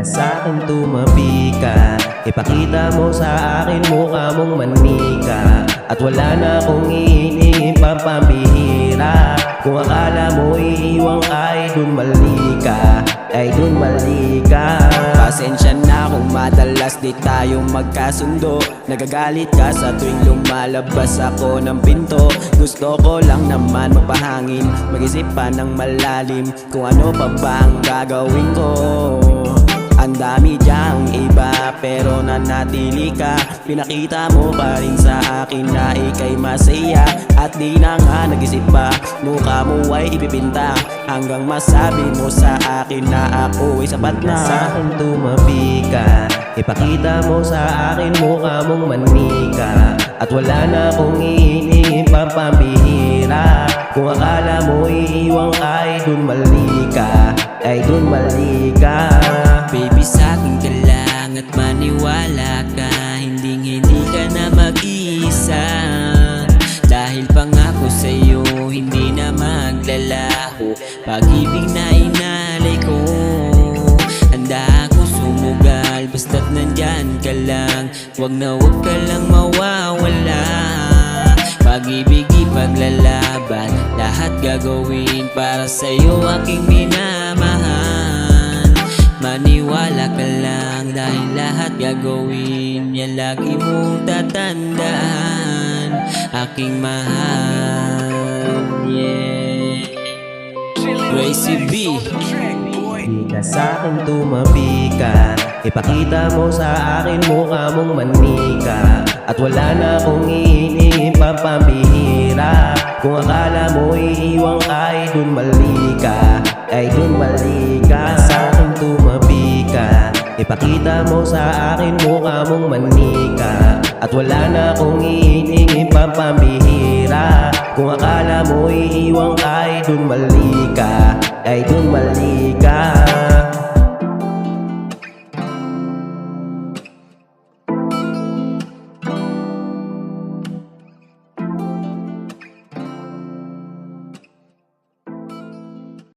sa'kin tumabi ka, ipakita mo sa akin mukha mong manika. At wala na akong iinip pang pambihira. Kung akala mo iiwang ay dun mali ka, ay dun mali ka. Pasensya na kung madalas di tayo magkasundo. Nagagalit ka sa tuwing lumalabas ako ng pinto. Gusto ko lang naman magpahangin, mag-isip pa ng malalim kung ano pa ba ang gagawin ko. Ang dami diyang iba pero nanatili ka. Pinakita mo pa rin sa akin na ika'y masaya. At di na nga nag-isip pa, mukha mo ay ipipinta, hanggang masabi mo sa akin na ako ay sapat na. Sa'kin tumabi ka, ipakita mo sa akin mukha mong manika. At wala na akong iinip pang pambihira. Kung akala mo iiwang ay dun mali ka, ay dun mali ka. Baby, sa'kin ka lang at maniwala ka, hindi ka na mag-iisa. Dahil pangako sa'yo, hindi na maglalaho. Pag-ibig na inalay ko, handa ako sumugal, basta't nandyan ka lang. Wag na wag ka lang mawawala. Pag-ibig ipaglalaban, lahat gagawin para sa'yo aking minamahal. Maniwala ka lang dahil lahat gagawin, yan lagi mong tatandaan, aking mahal. Yeah, Gracie B. Di ka sa'kin tumabi ka, ipakita mo sa akin mukha mong manika. At wala na akong iinip pang pambihira. Kung akala mo iiwang ay dun mali ka, ay dun mali ka. Sa'kin tumabi ka, ipakita mo sa akin mukha mong manika. At wala na akong iinip pang pambihira. Kung akala mo iiwang ay dun mali ka, ay dun mali